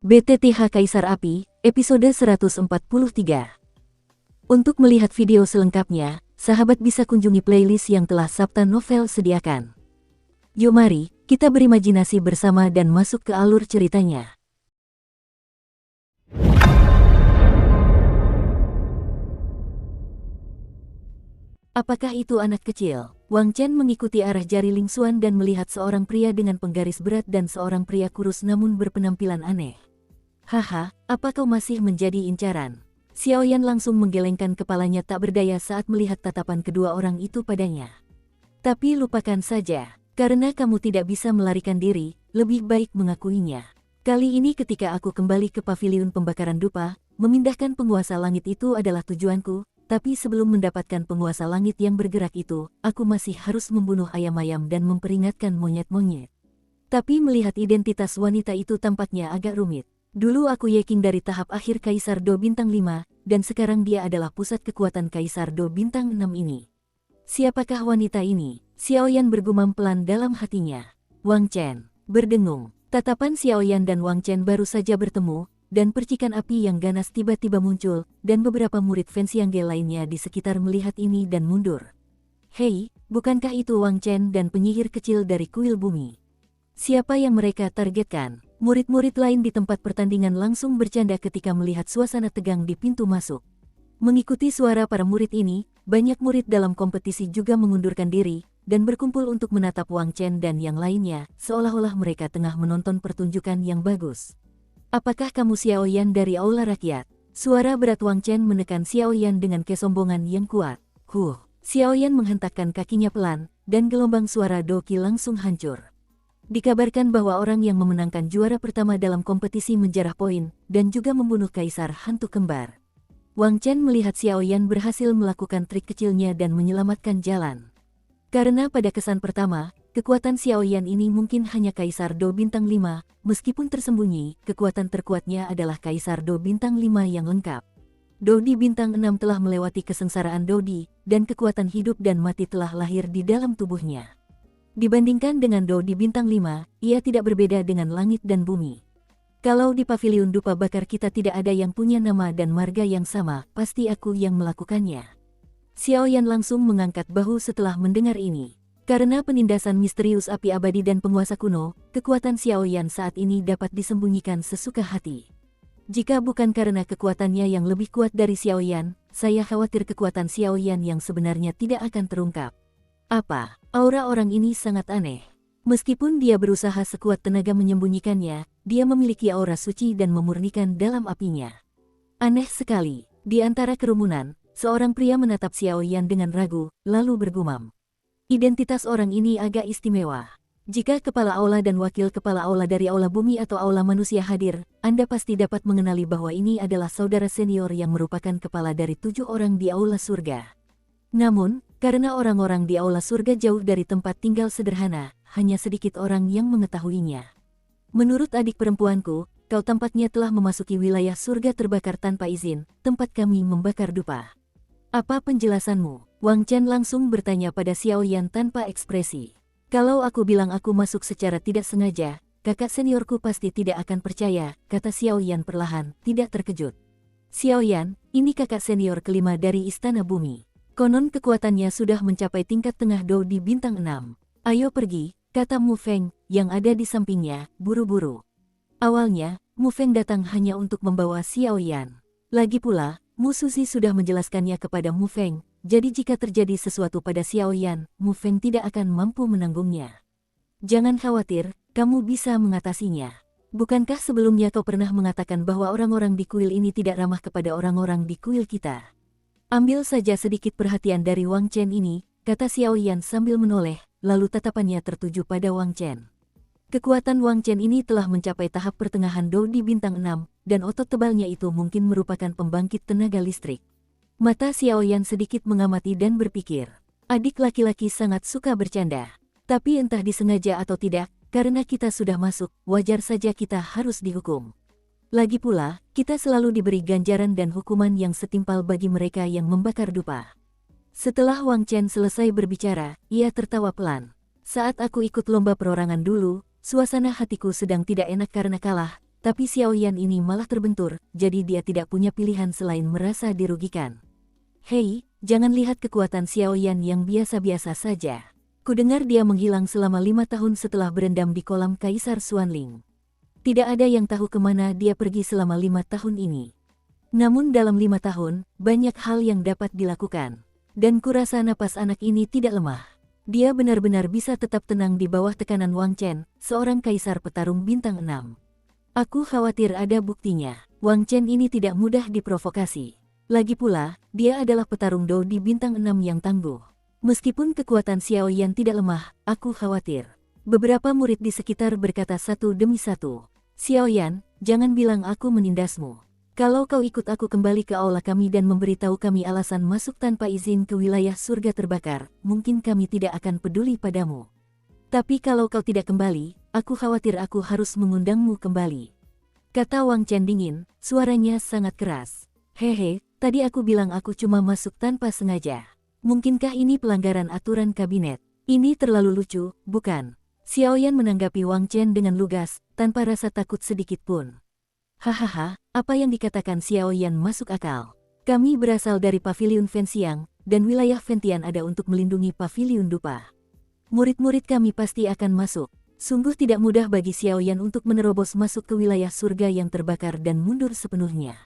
BTTH Kaisar Api, episode 143. Untuk melihat video selengkapnya, sahabat bisa kunjungi playlist yang telah Sabta Novel sediakan. Yuk mari, kita berimajinasi bersama dan masuk ke alur ceritanya. Apakah itu anak kecil? Wang Chen mengikuti arah jari Ling Xuan dan melihat seorang pria dengan penggaris berat dan seorang pria kurus namun berpenampilan aneh. Haha, apa kau masih menjadi incaran? Xiaoyan langsung menggelengkan kepalanya tak berdaya saat melihat tatapan kedua orang itu padanya. Tapi lupakan saja, karena kamu tidak bisa melarikan diri, lebih baik mengakuinya. Kali ini ketika aku kembali ke paviliun pembakaran dupa, memindahkan penguasa langit itu adalah tujuanku, tapi sebelum mendapatkan penguasa langit yang bergerak itu, aku masih harus membunuh ayam-ayam dan memperingatkan monyet-monyet. Tapi melihat identitas wanita itu tampaknya agak rumit. Dulu aku Ye King dari tahap akhir Kaisar Do Bintang 5, dan sekarang dia adalah pusat kekuatan Kaisar Do Bintang 6 ini. Siapakah wanita ini? Xiaoyan bergumam pelan dalam hatinya. Wang Chen berdengung. Tatapan Xiaoyan dan Wang Chen baru saja bertemu, dan percikan api yang ganas tiba-tiba muncul, dan beberapa murid fans yang lainnya di sekitar melihat ini dan mundur. Hei, bukankah itu Wang Chen dan penyihir kecil dari kuil bumi? Siapa yang mereka targetkan? Murid-murid lain di tempat pertandingan langsung bercanda ketika melihat suasana tegang di pintu masuk. Mengikuti suara para murid ini, banyak murid dalam kompetisi juga mengundurkan diri, dan berkumpul untuk menatap Wang Chen dan yang lainnya, seolah-olah mereka tengah menonton pertunjukan yang bagus. Apakah kamu Xiaoyan dari Aula Rakyat? Suara berat Wang Chen menekan Xiaoyan dengan kesombongan yang kuat. Xiaoyan menghentakkan kakinya pelan, dan gelombang suara Doqi langsung hancur. Dikabarkan bahwa orang yang memenangkan juara pertama dalam kompetisi menjarah poin, dan juga membunuh Kaisar Hantu Kembar. Wang Chen melihat Xiaoyan berhasil melakukan trik kecilnya dan menyelamatkan jalan. Karena pada kesan pertama, kekuatan Xiaoyan ini mungkin hanya Kaisar Do Bintang 5, meskipun tersembunyi, kekuatan terkuatnya adalah Kaisar Do Bintang 5 yang lengkap. Dodi Bintang 6 telah melewati kesengsaraan Dodi, dan kekuatan hidup dan mati telah lahir di dalam tubuhnya. Dibandingkan dengan Do di Bintang 5, ia tidak berbeda dengan langit dan bumi. Kalau di paviliun dupa bakar kita tidak ada yang punya nama dan marga yang sama, pasti aku yang melakukannya. Xiaoyan langsung mengangkat bahu setelah mendengar ini. Karena penindasan misterius api abadi dan penguasa kuno, kekuatan Xiaoyan saat ini dapat disembunyikan sesuka hati. Jika bukan karena kekuatannya yang lebih kuat dari Xiaoyan, saya khawatir kekuatan Xiaoyan yang sebenarnya tidak akan terungkap. Apa? Aura orang ini sangat aneh. Meskipun dia berusaha sekuat tenaga menyembunyikannya, dia memiliki aura suci dan memurnikan dalam apinya. Aneh sekali. Di antara kerumunan, seorang pria menatap Xiaoyan dengan ragu, lalu bergumam. Identitas orang ini agak istimewa. Jika kepala aula dan wakil kepala aula dari aula bumi atau aula manusia hadir, Anda pasti dapat mengenali bahwa ini adalah saudara senior yang merupakan kepala dari 7 orang di aula surga. Namun, karena orang-orang di aula surga jauh dari tempat tinggal sederhana, hanya sedikit orang yang mengetahuinya. Menurut adik perempuanku, kau tampaknya telah memasuki wilayah surga terbakar tanpa izin, tempat kami membakar dupa. Apa penjelasanmu? Wang Chen langsung bertanya pada Xiaoyan tanpa ekspresi. Kalau aku bilang aku masuk secara tidak sengaja, kakak seniorku pasti tidak akan percaya, kata Xiaoyan perlahan, tidak terkejut. Xiaoyan, ini kakak senior kelima dari Istana Bumi. Konon kekuatannya sudah mencapai tingkat tengah Do di Bintang 6. Ayo pergi, kata Mu Feng, yang ada di sampingnya, buru-buru. Awalnya, Mu Feng datang hanya untuk membawa Xiaoyan. Lagi pula, Mu Suzi sudah menjelaskannya kepada Mu Feng, jadi jika terjadi sesuatu pada Xiaoyan, Mu Feng tidak akan mampu menanggungnya. Jangan khawatir, kamu bisa mengatasinya. Bukankah sebelumnya kau pernah mengatakan bahwa orang-orang di kuil ini tidak ramah kepada orang-orang di kuil kita? Ambil saja sedikit perhatian dari Wang Chen ini, kata Xiaoyan sambil menoleh, lalu tatapannya tertuju pada Wang Chen. Kekuatan Wang Chen ini telah mencapai tahap pertengahan Do di Bintang 6, dan otot tebalnya itu mungkin merupakan pembangkit tenaga listrik. Mata Xiaoyan sedikit mengamati dan berpikir, adik laki-laki sangat suka bercanda. Tapi entah disengaja atau tidak, karena kita sudah masuk, wajar saja kita harus dihukum. Lagi pula, kita selalu diberi ganjaran dan hukuman yang setimpal bagi mereka yang membakar dupa. Setelah Wang Chen selesai berbicara, ia tertawa pelan. Saat aku ikut lomba perorangan dulu, suasana hatiku sedang tidak enak karena kalah, tapi Xiao Yan ini malah terbentur, jadi dia tidak punya pilihan selain merasa dirugikan. Hei, jangan lihat kekuatan Xiao Yan yang biasa-biasa saja. Kudengar dia menghilang selama 5 tahun setelah berendam di kolam Kaisar Xuanling. Tidak ada yang tahu kemana dia pergi selama 5 tahun ini. Namun dalam 5 tahun, banyak hal yang dapat dilakukan. Dan kurasa napas anak ini tidak lemah. Dia benar-benar bisa tetap tenang di bawah tekanan Wang Chen, seorang kaisar petarung bintang 6. Aku khawatir ada buktinya. Wang Chen ini tidak mudah diprovokasi. Lagi pula, dia adalah petarung Dou di bintang 6 yang tangguh. Meskipun kekuatan Xiao Yan tidak lemah, aku khawatir. Beberapa murid di sekitar berkata satu demi satu. Xiao Yan, jangan bilang aku menindasmu. Kalau kau ikut aku kembali ke aula kami dan memberitahu kami alasan masuk tanpa izin ke wilayah surga terbakar, mungkin kami tidak akan peduli padamu. Tapi kalau kau tidak kembali, aku khawatir aku harus mengundangmu kembali. Kata Wang Chen dingin, suaranya sangat keras. Hehe, tadi aku bilang aku cuma masuk tanpa sengaja. Mungkinkah ini pelanggaran aturan kabinet? Ini terlalu lucu, bukan? Xiao Yan menanggapi Wang Chen dengan lugas, tanpa rasa takut sedikit pun. Hahaha, apa yang dikatakan Xiao Yan masuk akal. Kami berasal dari Paviliun Fenxiang, dan wilayah Fentian ada untuk melindungi Paviliun Dupa. Murid-murid kami pasti akan masuk. Sungguh tidak mudah bagi Xiao Yan untuk menerobos masuk ke wilayah surga yang terbakar dan mundur sepenuhnya.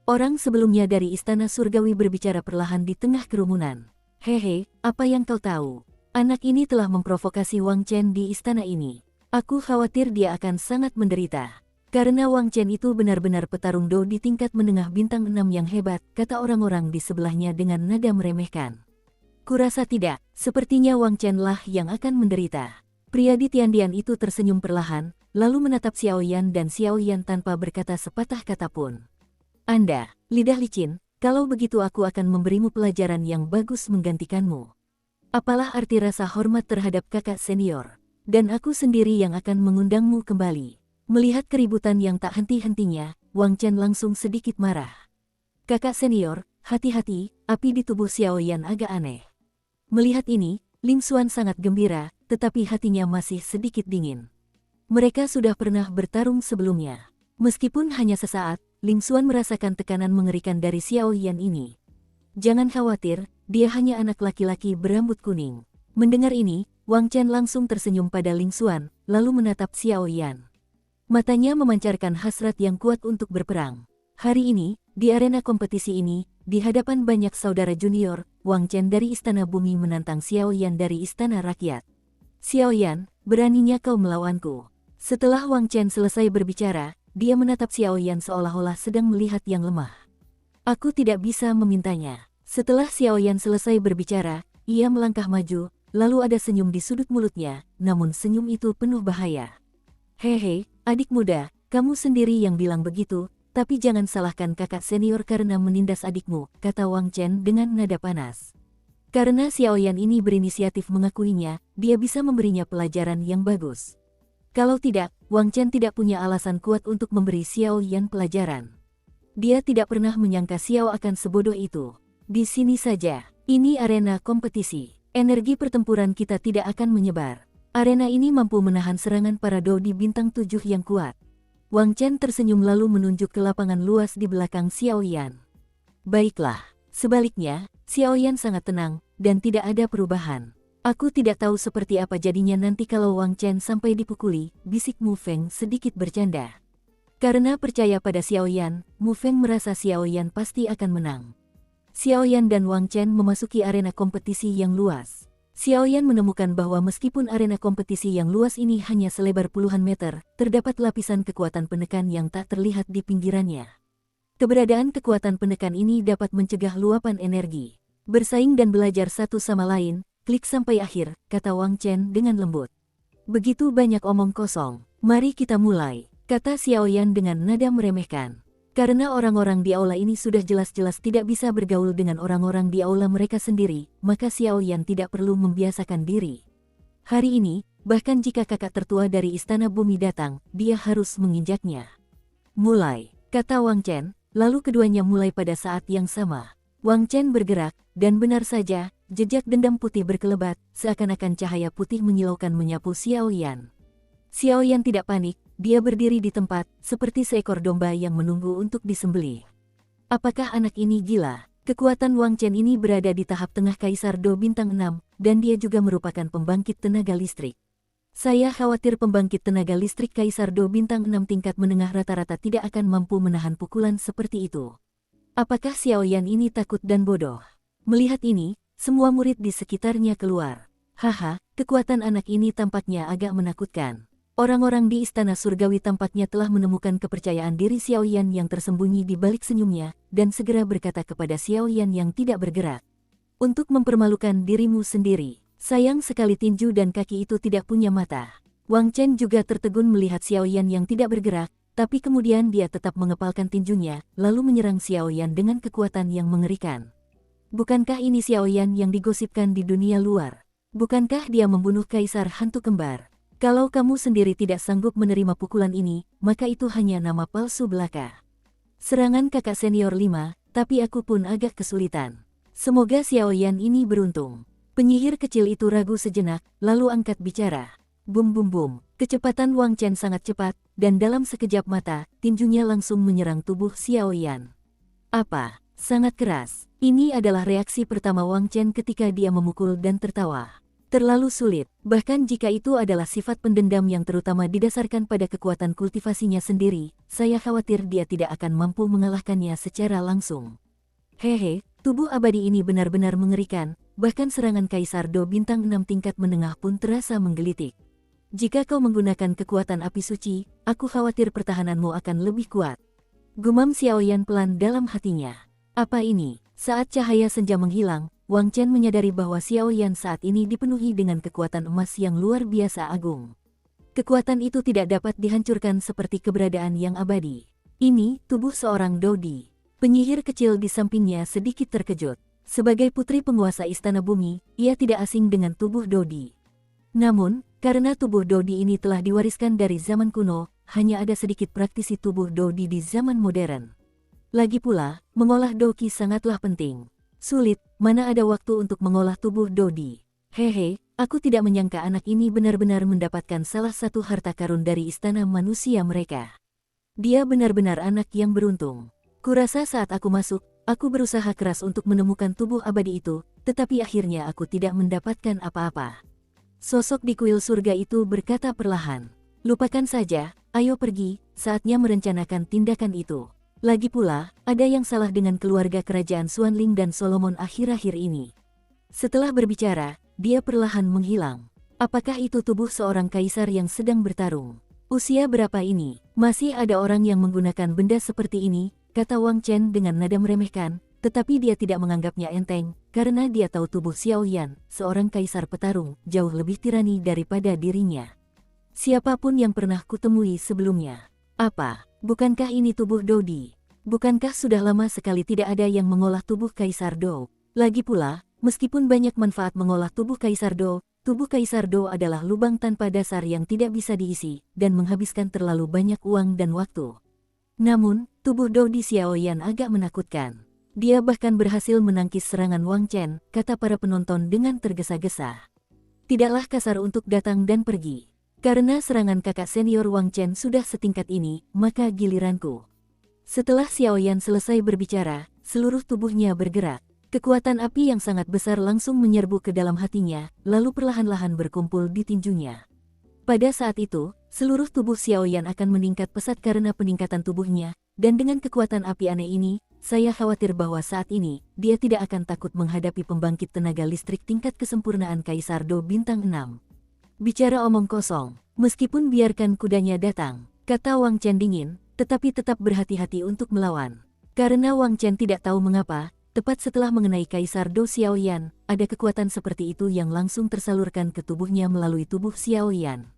Orang sebelumnya dari Istana Surgawi berbicara perlahan di tengah kerumunan. Hehe, apa yang kau tahu? Anak ini telah memprovokasi Wang Chen di istana ini. Aku khawatir dia akan sangat menderita. Karena Wang Chen itu benar-benar petarung Dou di tingkat menengah bintang 6 yang hebat, kata orang-orang di sebelahnya dengan nada meremehkan. Kurasa tidak, sepertinya Wang Chen lah yang akan menderita. Pria di Tiandian itu tersenyum perlahan, lalu menatap Xiao Yan dan Xiao Yan tanpa berkata sepatah kata pun. Anda, lidah licin, kalau begitu aku akan memberimu pelajaran yang bagus menggantikanmu. Apalah arti rasa hormat terhadap kakak senior? Dan aku sendiri yang akan mengundangmu kembali. Melihat keributan yang tak henti-hentinya, Wang Chen langsung sedikit marah. Kakak senior, hati-hati, api di tubuh Xiao Yan agak aneh. Melihat ini, Ling Xuan sangat gembira, tetapi hatinya masih sedikit dingin. Mereka sudah pernah bertarung sebelumnya. Meskipun hanya sesaat, Ling Xuan merasakan tekanan mengerikan dari Xiao Yan ini. Jangan khawatir, dia hanya anak laki-laki berambut kuning. Mendengar ini, Wang Chen langsung tersenyum pada Ling Xuan, lalu menatap Xiao Yan. Matanya memancarkan hasrat yang kuat untuk berperang. Hari ini, di arena kompetisi ini, di hadapan banyak saudara junior, Wang Chen dari Istana Bumi menantang Xiao Yan dari Istana Rakyat. Xiao Yan, beraninya kau melawanku. Setelah Wang Chen selesai berbicara, dia menatap Xiao Yan seolah-olah sedang melihat yang lemah. Aku tidak bisa memintanya. Setelah Xiao Yan selesai berbicara, ia melangkah maju, lalu ada senyum di sudut mulutnya, namun senyum itu penuh bahaya. Hehe, adik muda, kamu sendiri yang bilang begitu, tapi jangan salahkan kakak senior karena menindas adikmu, kata Wang Chen dengan nada panas. Karena Xiao Yan ini berinisiatif mengakuinya, dia bisa memberinya pelajaran yang bagus. Kalau tidak, Wang Chen tidak punya alasan kuat untuk memberi Xiao Yan pelajaran. Dia tidak pernah menyangka Xiao akan sebodoh itu. Di sini saja, ini arena kompetisi. Energi pertempuran kita tidak akan menyebar. Arena ini mampu menahan serangan para Dou di bintang 7 yang kuat. Wang Chen tersenyum lalu menunjuk ke lapangan luas di belakang Xiao Yan. Baiklah, sebaliknya, Xiao Yan sangat tenang, dan tidak ada perubahan. Aku tidak tahu seperti apa jadinya nanti kalau Wang Chen sampai dipukuli, bisik Mu Feng sedikit bercanda. Karena percaya pada Xiao Yan, Mu Feng merasa Xiao Yan pasti akan menang. Xiao Yan dan Wang Chen memasuki arena kompetisi yang luas. Xiao Yan menemukan bahwa meskipun arena kompetisi yang luas ini hanya selebar puluhan meter, terdapat lapisan kekuatan penekan yang tak terlihat di pinggirannya. Keberadaan kekuatan penekan ini dapat mencegah luapan energi. Bersaing dan belajar satu sama lain, klik sampai akhir, kata Wang Chen dengan lembut. Begitu banyak omong kosong, mari kita mulai, kata Xiao Yan dengan nada meremehkan. Karena orang-orang di aula ini sudah jelas-jelas tidak bisa bergaul dengan orang-orang di aula mereka sendiri, maka Xiao Yan tidak perlu membiasakan diri. Hari ini, bahkan jika kakak tertua dari Istana Bumi datang, dia harus menginjaknya. Mulai, kata Wang Chen, lalu keduanya mulai pada saat yang sama. Wang Chen bergerak, dan benar saja, jejak dendam putih berkelebat, seakan-akan cahaya putih menyilaukan menyapu Xiao Yan. Xiao Yan tidak panik, dia berdiri di tempat, seperti seekor domba yang menunggu untuk disembelih. Apakah anak ini gila? Kekuatan Wang Chen ini berada di tahap tengah Kaisar Do Bintang 6, dan dia juga merupakan pembangkit tenaga listrik. Saya khawatir pembangkit tenaga listrik Kaisar Do Bintang 6 tingkat menengah rata-rata tidak akan mampu menahan pukulan seperti itu. Apakah Xiao Yan ini takut dan bodoh? Melihat ini, semua murid di sekitarnya keluar. Haha, kekuatan anak ini tampaknya agak menakutkan. Orang-orang di Istana Surgawi tampaknya telah menemukan kepercayaan diri Xiao Yan yang tersembunyi di balik senyumnya, dan segera berkata kepada Xiao Yan yang tidak bergerak. Untuk mempermalukan dirimu sendiri, sayang sekali tinju dan kaki itu tidak punya mata. Wang Chen juga tertegun melihat Xiao Yan yang tidak bergerak, tapi kemudian dia tetap mengepalkan tinjunya, lalu menyerang Xiao Yan dengan kekuatan yang mengerikan. Bukankah ini Xiao Yan yang digosipkan di dunia luar? Bukankah dia membunuh Kaisar Hantu Kembar? Kalau kamu sendiri tidak sanggup menerima pukulan ini, maka itu hanya nama palsu belaka. Serangan kakak senior 5, tapi aku pun agak kesulitan. Semoga Xiao Yan ini beruntung. Penyihir kecil itu ragu sejenak, lalu angkat bicara. Bum bum bum, kecepatan Wang Chen sangat cepat, dan dalam sekejap mata, tinjunya langsung menyerang tubuh Xiao Yan. Apa? Sangat keras. Ini adalah reaksi pertama Wang Chen ketika dia memukul dan tertawa. Terlalu sulit, bahkan jika itu adalah sifat pendendam yang terutama didasarkan pada kekuatan kultivasinya sendiri, saya khawatir dia tidak akan mampu mengalahkannya secara langsung. Hehe, tubuh abadi ini benar-benar mengerikan, bahkan serangan Kaisar Do Bintang 6 tingkat menengah pun terasa menggelitik. Jika kau menggunakan kekuatan api suci, aku khawatir pertahananmu akan lebih kuat. Gumam Xiao Yan pelan dalam hatinya. Apa ini? Saat cahaya senja menghilang, Wang Chen menyadari bahwa Xiao Yan saat ini dipenuhi dengan kekuatan emas yang luar biasa agung. Kekuatan itu tidak dapat dihancurkan seperti keberadaan yang abadi. Ini tubuh seorang Dodi. Penyihir kecil di sampingnya sedikit terkejut. Sebagai putri penguasa Istana Bumi, ia tidak asing dengan tubuh Dodi. Namun, karena tubuh Dodi ini telah diwariskan dari zaman kuno, hanya ada sedikit praktisi tubuh Dodi di zaman modern. Lagi pula, mengolah Doki sangatlah penting. Sulit, mana ada waktu untuk mengolah tubuh Dodi. Hehe, aku tidak menyangka anak ini benar-benar mendapatkan salah satu harta karun dari istana manusia mereka. Dia benar-benar anak yang beruntung. Kurasa saat aku masuk, aku berusaha keras untuk menemukan tubuh abadi itu, tetapi akhirnya aku tidak mendapatkan apa-apa. Sosok di kuil surga itu berkata perlahan. Lupakan saja, ayo pergi, saatnya merencanakan tindakan itu. Lagi pula, ada yang salah dengan keluarga kerajaan Xuanling dan Solomon akhir-akhir ini. Setelah berbicara, dia perlahan menghilang. Apakah itu tubuh seorang kaisar yang sedang bertarung? Usia berapa ini? Masih ada orang yang menggunakan benda seperti ini, kata Wang Chen dengan nada meremehkan, tetapi dia tidak menganggapnya enteng, karena dia tahu tubuh Xiao Yan, seorang kaisar petarung, jauh lebih tirani daripada dirinya. Siapapun yang pernah kutemui sebelumnya. Apa? Bukankah ini tubuh Dodi? Bukankah sudah lama sekali tidak ada yang mengolah tubuh Kaisar Do? Lagi pula, meskipun banyak manfaat mengolah tubuh Kaisar Do, tubuh Kaisar Do adalah lubang tanpa dasar yang tidak bisa diisi, dan menghabiskan terlalu banyak uang dan waktu. Namun, tubuh Dodi Xiao Yan agak menakutkan. Dia bahkan berhasil menangkis serangan Wang Chen, kata para penonton dengan tergesa-gesa. Tidaklah kasar untuk datang dan pergi. Karena serangan kakak senior Wang Chen sudah setingkat ini, maka giliranku. Setelah Xiao Yan selesai berbicara, seluruh tubuhnya bergerak. Kekuatan api yang sangat besar langsung menyerbu ke dalam hatinya, lalu perlahan-lahan berkumpul di tinjunya. Pada saat itu, seluruh tubuh Xiao Yan akan meningkat pesat karena peningkatan tubuhnya, dan dengan kekuatan api aneh ini, saya khawatir bahwa saat ini, dia tidak akan takut menghadapi pembangkit tenaga listrik tingkat kesempurnaan Kaisar Do Bintang 6. Bicara omong kosong, meskipun biarkan kudanya datang, kata Wang Chen dingin, tetapi tetap berhati-hati untuk melawan. Karena Wang Chen tidak tahu mengapa, tepat setelah mengenai Kaisar Do Xiao Yan, ada kekuatan seperti itu yang langsung tersalurkan ke tubuhnya melalui tubuh Xiao Yan.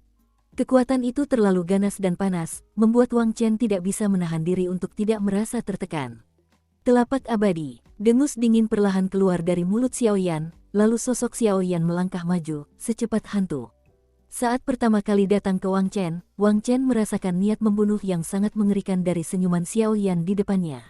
Kekuatan itu terlalu ganas dan panas, membuat Wang Chen tidak bisa menahan diri untuk tidak merasa tertekan. Telapak abadi, dengus dingin perlahan keluar dari mulut Xiao Yan, lalu sosok Xiao Yan melangkah maju, secepat hantu. Saat pertama kali datang ke Wang Chen merasakan niat membunuh yang sangat mengerikan dari senyuman Xiao Yan di depannya.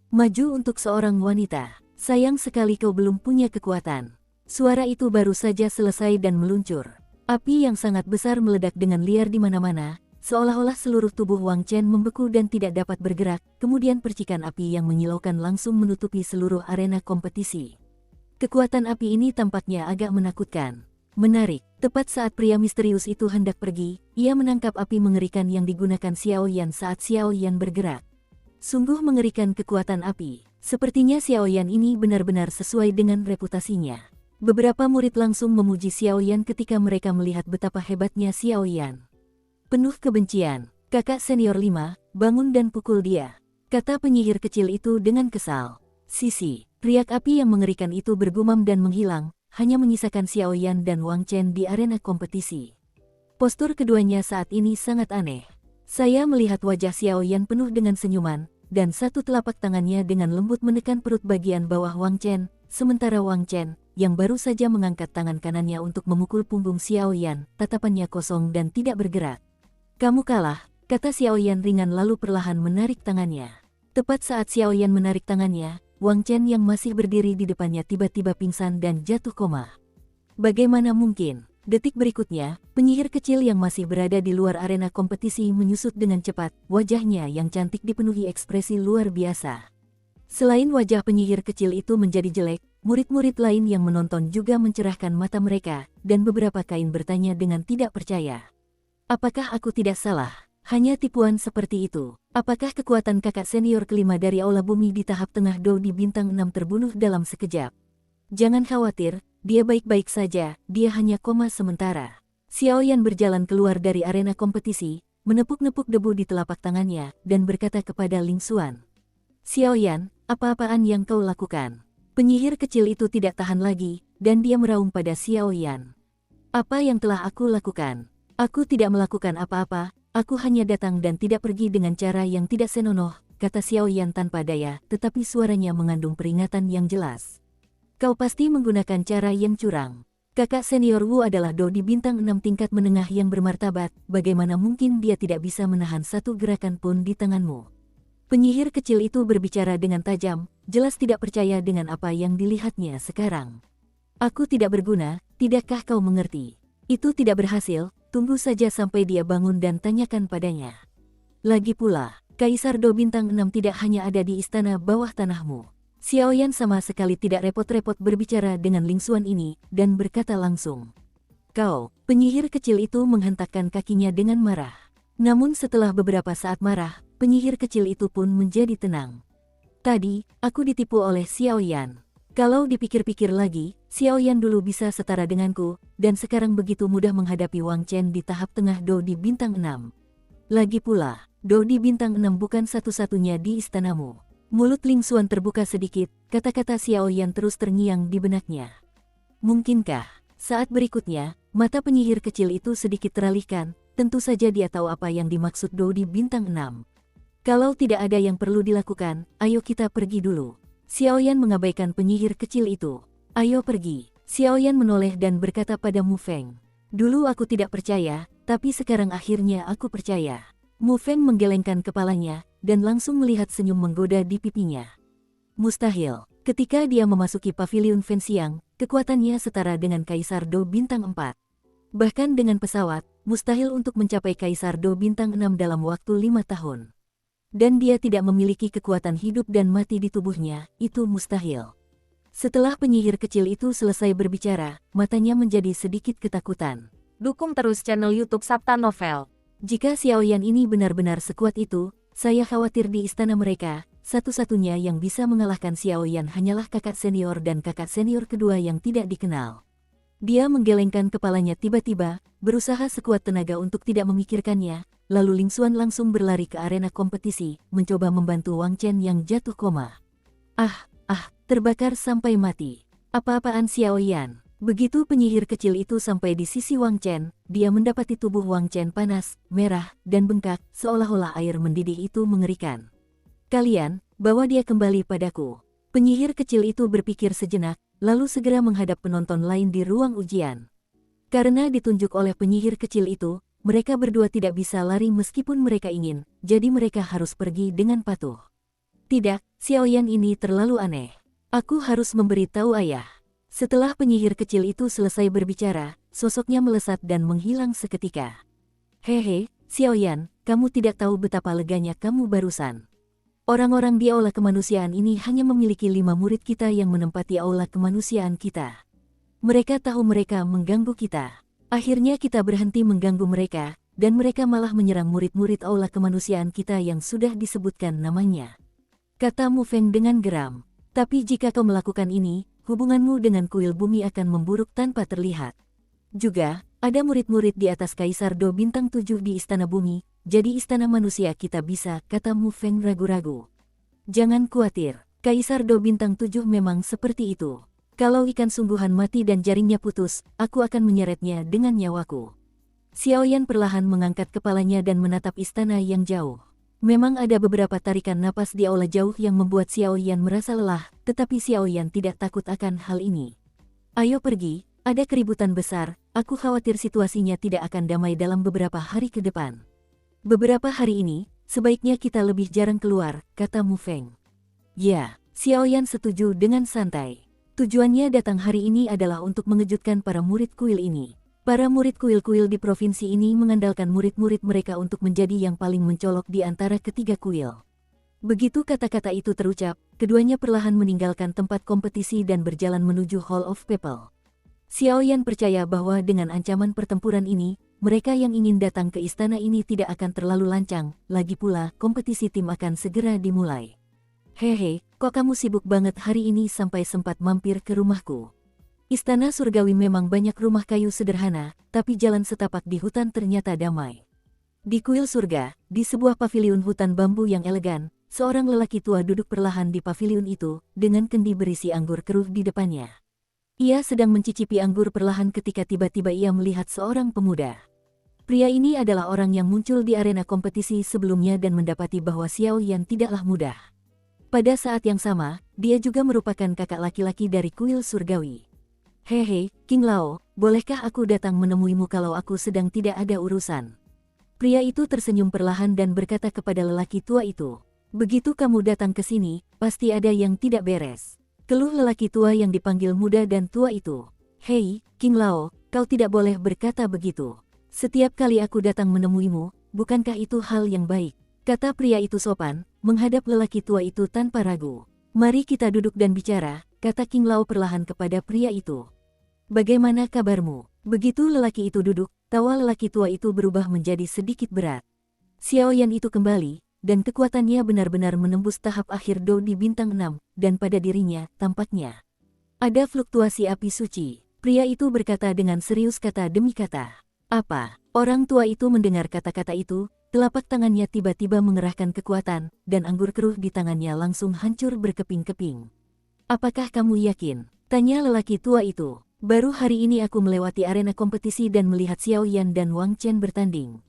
Maju untuk seorang wanita, sayang sekali kau belum punya kekuatan. Suara itu baru saja selesai dan meluncur. Api yang sangat besar meledak dengan liar di mana-mana, seolah-olah seluruh tubuh Wang Chen membeku dan tidak dapat bergerak, kemudian percikan api yang menyilaukan langsung menutupi seluruh arena kompetisi. Kekuatan api ini tampaknya agak menakutkan. Menarik, tepat saat pria misterius itu hendak pergi, ia menangkap api mengerikan yang digunakan Xiao Yan saat Xiao Yan bergerak. Sungguh mengerikan kekuatan api. Sepertinya Xiao Yan ini benar-benar sesuai dengan reputasinya. Beberapa murid langsung memuji Xiao Yan ketika mereka melihat betapa hebatnya Xiao Yan. Penuh kebencian, kakak senior 5, bangun dan pukul dia, kata penyihir kecil itu dengan kesal. Sisi, riak api yang mengerikan itu bergumam dan menghilang, hanya menyisakan Xiao Yan dan Wang Chen di arena kompetisi. Postur keduanya saat ini sangat aneh. Saya melihat wajah Xiao Yan penuh dengan senyuman, dan satu telapak tangannya dengan lembut menekan perut bagian bawah Wang Chen, sementara Wang Chen, yang baru saja mengangkat tangan kanannya untuk memukul punggung Xiao Yan, tatapannya kosong dan tidak bergerak. Kamu kalah, kata Xiao Yan ringan lalu perlahan menarik tangannya. Tepat saat Xiao Yan menarik tangannya, Wang Chen yang masih berdiri di depannya tiba-tiba pingsan dan jatuh koma. Bagaimana mungkin? Detik berikutnya, penyihir kecil yang masih berada di luar arena kompetisi menyusut dengan cepat, wajahnya yang cantik dipenuhi ekspresi luar biasa. Selain wajah penyihir kecil itu menjadi jelek, murid-murid lain yang menonton juga mencerahkan mata mereka, dan beberapa kain bertanya dengan tidak percaya. Apakah aku tidak salah? Hanya tipuan seperti itu. Apakah kekuatan kakak senior kelima dari Aula Bumi di tahap tengah Do di bintang 6 terbunuh dalam sekejap? Jangan khawatir. Dia baik-baik saja, dia hanya koma sementara. Xiao Yan berjalan keluar dari arena kompetisi, menepuk-nepuk debu di telapak tangannya, dan berkata kepada Ling Xuan. Xiao Yan, apa-apaan yang kau lakukan? Penyihir kecil itu tidak tahan lagi, dan dia meraung pada Xiao Yan. Apa yang telah aku lakukan? Aku tidak melakukan apa-apa, aku hanya datang dan tidak pergi dengan cara yang tidak senonoh, kata Xiao Yan tanpa daya, tetapi suaranya mengandung peringatan yang jelas. Kau pasti menggunakan cara yang curang. Kakak senior Wu adalah Do di bintang 6 tingkat menengah yang bermartabat, bagaimana mungkin dia tidak bisa menahan satu gerakan pun di tanganmu? Penyihir kecil itu berbicara dengan tajam, jelas tidak percaya dengan apa yang dilihatnya sekarang. Aku tidak berguna, tidakkah kau mengerti? Itu tidak berhasil, tunggu saja sampai dia bangun dan tanyakan padanya. Lagi pula, Kaisar Do bintang 6 tidak hanya ada di istana bawah tanahmu. Xiao Yan sama sekali tidak repot-repot berbicara dengan Ling Xuan ini, dan berkata langsung. Kau, penyihir kecil itu menghentakkan kakinya dengan marah. Namun setelah beberapa saat marah, penyihir kecil itu pun menjadi tenang. Tadi, aku ditipu oleh Xiao Yan. Kalau dipikir-pikir lagi, Xiao Yan dulu bisa setara denganku, dan sekarang begitu mudah menghadapi Wang Chen di tahap tengah Do di bintang 6. Lagi pula, Do di bintang 6 bukan satu-satunya di istanamu. Mulut Ling Xuan terbuka sedikit, kata-kata Xiao Yan terus terngiang di benaknya. Mungkinkah? Saat berikutnya, mata penyihir kecil itu sedikit teralihkan, tentu saja dia tahu apa yang dimaksud Do di bintang 6. Kalau tidak ada yang perlu dilakukan, ayo kita pergi dulu. Xiao Yan mengabaikan penyihir kecil itu. Ayo pergi. Xiao Yan menoleh dan berkata pada Mu Feng. Dulu aku tidak percaya, tapi sekarang akhirnya aku percaya. Mu Feng menggelengkan kepalanya, dan langsung melihat senyum menggoda di pipinya. Mustahil, ketika dia memasuki paviliun Fenxiang, kekuatannya setara dengan Kaisar Do bintang 4. Bahkan dengan pesawat, mustahil untuk mencapai Kaisar Do bintang 6 dalam waktu 5 tahun. Dan dia tidak memiliki kekuatan hidup dan mati di tubuhnya, itu mustahil. Setelah penyihir kecil itu selesai berbicara, matanya menjadi sedikit ketakutan. Dukung terus channel YouTube Sabta Novel. Jika Xiao Yan ini benar-benar sekuat itu, saya khawatir di istana mereka, satu-satunya yang bisa mengalahkan Xiao Yan hanyalah kakak senior dan kakak senior kedua yang tidak dikenal. Dia menggelengkan kepalanya tiba-tiba, berusaha sekuat tenaga untuk tidak memikirkannya, lalu Ling Xuan langsung berlari ke arena kompetisi, mencoba membantu Wang Chen yang jatuh koma. Terbakar sampai mati. Apa-apaan Xiao Yan? Begitu penyihir kecil itu sampai di sisi Wang Chen, dia mendapati tubuh Wang Chen panas, merah, dan bengkak, seolah-olah air mendidih itu mengerikan. Kalian, bawa dia kembali padaku. Penyihir kecil itu berpikir sejenak, lalu segera menghadap penonton lain di ruang ujian. Karena ditunjuk oleh penyihir kecil itu, mereka berdua tidak bisa lari meskipun mereka ingin, jadi mereka harus pergi dengan patuh. Tidak, Xiao Yan ini terlalu aneh. Aku harus memberitahu ayah. Setelah penyihir kecil itu selesai berbicara, sosoknya melesat dan menghilang seketika. Hehe, Xiaoyan, kamu tidak tahu betapa leganya kamu barusan. Orang-orang di aula kemanusiaan ini hanya memiliki 5 murid kita yang menempati aula kemanusiaan kita. Mereka tahu mereka mengganggu kita. Akhirnya kita berhenti mengganggu mereka, dan mereka malah menyerang murid-murid aula kemanusiaan kita yang sudah disebutkan namanya. Kata Mu Feng dengan geram. Tapi jika kau melakukan ini, hubunganmu dengan kuil bumi akan memburuk tanpa terlihat. Juga, ada murid-murid di atas Kaisar Do Bintang 7 di Istana Bumi, jadi istana manusia kita bisa, kata Mu Feng ragu-ragu. Jangan khawatir, Kaisar Do Bintang 7 memang seperti itu. Kalau ikan sungguhan mati dan jaringnya putus, aku akan menyeretnya dengan nyawaku. Xiaoyan perlahan mengangkat kepalanya dan menatap istana yang jauh. Memang ada beberapa tarikan napas di aula jauh yang membuat Xiaoyan merasa lelah, tetapi Xiaoyan tidak takut akan hal ini. Ayo pergi, ada keributan besar, aku khawatir situasinya tidak akan damai dalam beberapa hari ke depan. Beberapa hari ini, sebaiknya kita lebih jarang keluar, kata Mu Feng. Ya, Xiaoyan setuju dengan santai. Tujuannya datang hari ini adalah untuk mengejutkan para murid kuil ini. Para murid kuil-kuil di provinsi ini mengandalkan murid-murid mereka untuk menjadi yang paling mencolok di antara ketiga kuil. Begitu kata-kata itu terucap, keduanya perlahan meninggalkan tempat kompetisi dan berjalan menuju Hall of People. Xiaoyan percaya bahwa dengan ancaman pertempuran ini, mereka yang ingin datang ke istana ini tidak akan terlalu lancang, lagi pula kompetisi tim akan segera dimulai. Hehe, kok kamu sibuk banget hari ini sampai sempat mampir ke rumahku? Istana surgawi memang banyak rumah kayu sederhana, tapi jalan setapak di hutan ternyata damai. Di kuil surga, di sebuah paviliun hutan bambu yang elegan, seorang lelaki tua duduk perlahan di paviliun itu, dengan kendi berisi anggur keruh di depannya. Ia sedang mencicipi anggur perlahan ketika tiba-tiba ia melihat seorang pemuda. Pria ini adalah orang yang muncul di arena kompetisi sebelumnya dan mendapati bahwa Xiaoyan tidaklah mudah. Pada saat yang sama, dia juga merupakan kakak laki-laki dari kuil surgawi. Hehe, King Lao, bolehkah aku datang menemuimu kalau aku sedang tidak ada urusan? Pria itu tersenyum perlahan dan berkata kepada lelaki tua itu. Begitu kamu datang ke sini, pasti ada yang tidak beres. Keluh lelaki tua yang dipanggil muda dan tua itu. Hei, King Lao, kau tidak boleh berkata begitu. Setiap kali aku datang menemuimu, bukankah itu hal yang baik? Kata pria itu sopan, menghadap lelaki tua itu tanpa ragu. Mari kita duduk dan bicara, kata King Lao perlahan kepada pria itu. Bagaimana kabarmu? Begitu lelaki itu duduk, tawa lelaki tua itu berubah menjadi sedikit berat. Xiaoyan itu kembali, dan kekuatannya benar-benar menembus tahap akhir Do di bintang 6, dan pada dirinya, tampaknya ada fluktuasi api suci. Pria itu berkata dengan serius kata demi kata. Apa? Orang tua itu mendengar kata-kata itu, telapak tangannya tiba-tiba mengerahkan kekuatan, dan anggur keruh di tangannya langsung hancur berkeping-keping. Apakah kamu yakin? Tanya lelaki tua itu. Baru hari ini aku melewati arena kompetisi dan melihat Xiaoyan dan Wang Chen bertanding.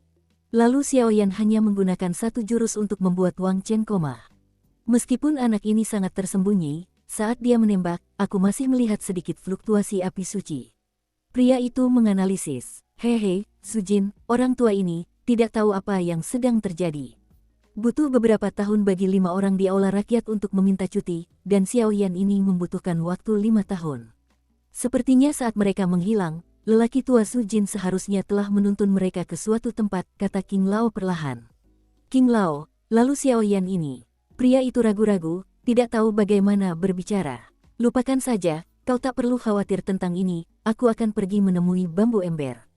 Lalu Xiaoyan hanya menggunakan satu jurus untuk membuat Wang Chen koma. Meskipun anak ini sangat tersembunyi, saat dia menembak, aku masih melihat sedikit fluktuasi api suci. Pria itu menganalisis. Hehe, Sujin, orang tua ini, tidak tahu apa yang sedang terjadi. Butuh beberapa tahun bagi 5 orang di aula rakyat untuk meminta cuti, dan Xiaoyan ini membutuhkan waktu 5 tahun. Sepertinya saat mereka menghilang, lelaki tua Sujin seharusnya telah menuntun mereka ke suatu tempat, kata King Lao perlahan. King Lao, lalu Xiaoyan ini. Pria itu ragu-ragu, tidak tahu bagaimana berbicara. Lupakan saja, kau tak perlu khawatir tentang ini, aku akan pergi menemui bambu ember.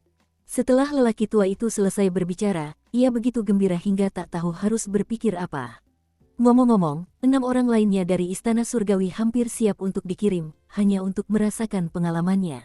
Setelah lelaki tua itu selesai berbicara, ia begitu gembira hingga tak tahu harus berpikir apa. Ngomong-ngomong, 6 orang lainnya dari Istana Surgawi hampir siap untuk dikirim, hanya untuk merasakan pengalamannya.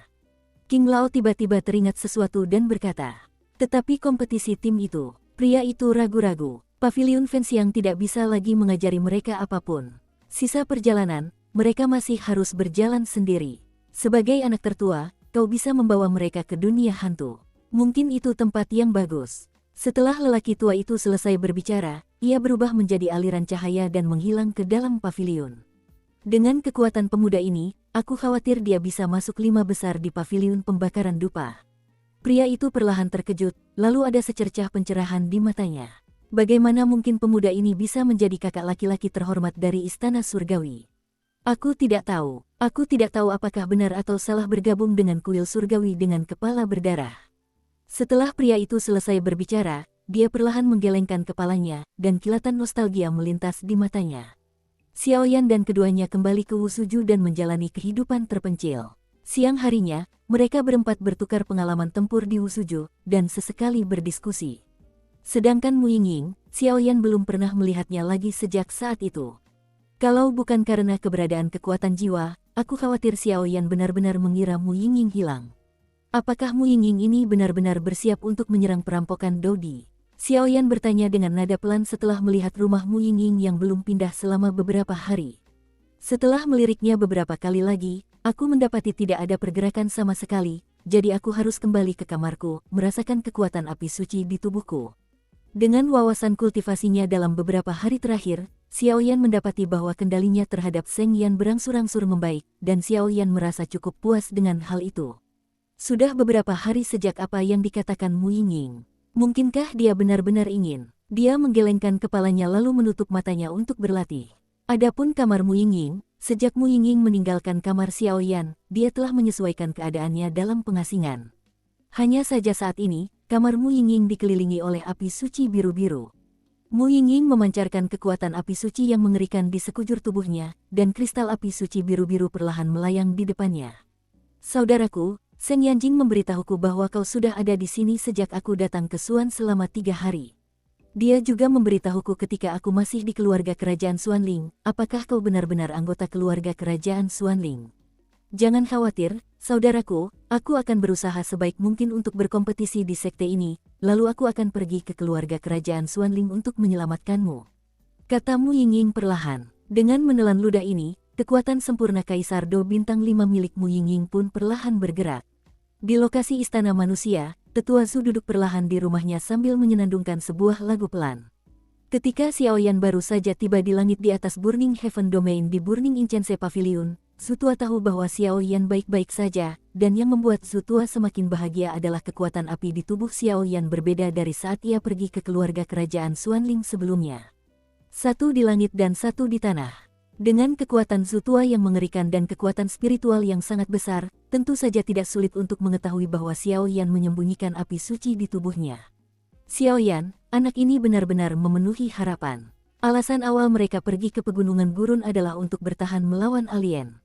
King Lao tiba-tiba teringat sesuatu dan berkata, tetapi kompetisi tim itu, pria itu ragu-ragu, paviliun fans yang tidak bisa lagi mengajari mereka apapun. Sisa perjalanan, mereka masih harus berjalan sendiri. Sebagai anak tertua, kau bisa membawa mereka ke dunia hantu. Mungkin itu tempat yang bagus. Setelah lelaki tua itu selesai berbicara, ia berubah menjadi aliran cahaya dan menghilang ke dalam paviliun. Dengan kekuatan pemuda ini, aku khawatir dia bisa masuk 5 besar di paviliun pembakaran dupa. Pria itu perlahan terkejut, lalu ada secercah pencerahan di matanya. Bagaimana mungkin pemuda ini bisa menjadi kakak laki-laki terhormat dari Istana Surgawi? Aku tidak tahu. Aku tidak tahu apakah benar atau salah bergabung dengan kuil surgawi dengan kepala berdarah. Setelah pria itu selesai berbicara, dia perlahan menggelengkan kepalanya, dan kilatan nostalgia melintas di matanya. Xiaoyan dan keduanya kembali ke Wusuju dan menjalani kehidupan terpencil. Siang harinya, mereka berempat bertukar pengalaman tempur di Wusuju, dan sesekali berdiskusi. Sedangkan Mu Yingying, Xiaoyan belum pernah melihatnya lagi sejak saat itu. Kalau bukan karena keberadaan kekuatan jiwa, aku khawatir Xiaoyan benar-benar mengira Mu Yingying hilang. Apakah Mu Yingying ini benar-benar bersiap untuk menyerang perampokan Dodi? Xiaoyan bertanya dengan nada pelan setelah melihat rumah Mu Yingying yang belum pindah selama beberapa hari. Setelah meliriknya beberapa kali lagi, aku mendapati tidak ada pergerakan sama sekali, jadi aku harus kembali ke kamarku, merasakan kekuatan api suci di tubuhku. Dengan wawasan kultivasinya dalam beberapa hari terakhir, Xiaoyan mendapati bahwa kendalinya terhadap Seng Yan berangsur-angsur membaik, dan Xiaoyan merasa cukup puas dengan hal itu. Sudah beberapa hari sejak apa yang dikatakan Mu Yingying. Mungkinkah dia benar-benar ingin? Dia menggelengkan kepalanya lalu menutup matanya untuk berlatih. Adapun kamar Mu Yingying, sejak Mu Yingying meninggalkan kamar Xiaoyan, dia telah menyesuaikan keadaannya dalam pengasingan. Hanya saja saat ini, kamar Mu Yingying dikelilingi oleh api suci biru-biru. Mu Yingying memancarkan kekuatan api suci yang mengerikan di sekujur tubuhnya, dan kristal api suci biru-biru perlahan melayang di depannya. Saudaraku, Seng Yanjing memberitahuku bahwa kau sudah ada di sini sejak aku datang ke Suan selama 3 hari. Dia juga memberitahuku ketika aku masih di keluarga kerajaan Xuanling, apakah kau benar-benar anggota keluarga kerajaan Xuanling? Jangan khawatir, saudaraku, aku akan berusaha sebaik mungkin untuk berkompetisi di sekte ini, lalu aku akan pergi ke keluarga kerajaan Xuanling untuk menyelamatkanmu. Kata Mu Yingying perlahan. Dengan menelan ludah ini, kekuatan sempurna Kaisar Do Bintang 5 milik Mu Yingying pun perlahan bergerak. Di lokasi istana manusia, Tetua Zhu duduk perlahan di rumahnya sambil menyenandungkan sebuah lagu pelan. Ketika Xiaoyan baru saja tiba di langit di atas Burning Heaven Domain di Burning Incense Pavilion, Zhu Tua tahu bahwa Xiaoyan baik-baik saja, dan yang membuat Zhu Tua semakin bahagia adalah kekuatan api di tubuh Xiaoyan berbeda dari saat ia pergi ke keluarga kerajaan Xuanling sebelumnya. Satu di langit dan satu di tanah. Dengan kekuatan Zhu Tua yang mengerikan dan kekuatan spiritual yang sangat besar, tentu saja tidak sulit untuk mengetahui bahwa Xiaoyan menyembunyikan api suci di tubuhnya. Xiaoyan, anak ini benar-benar memenuhi harapan. Alasan awal mereka pergi ke pegunungan gurun adalah untuk bertahan melawan alien.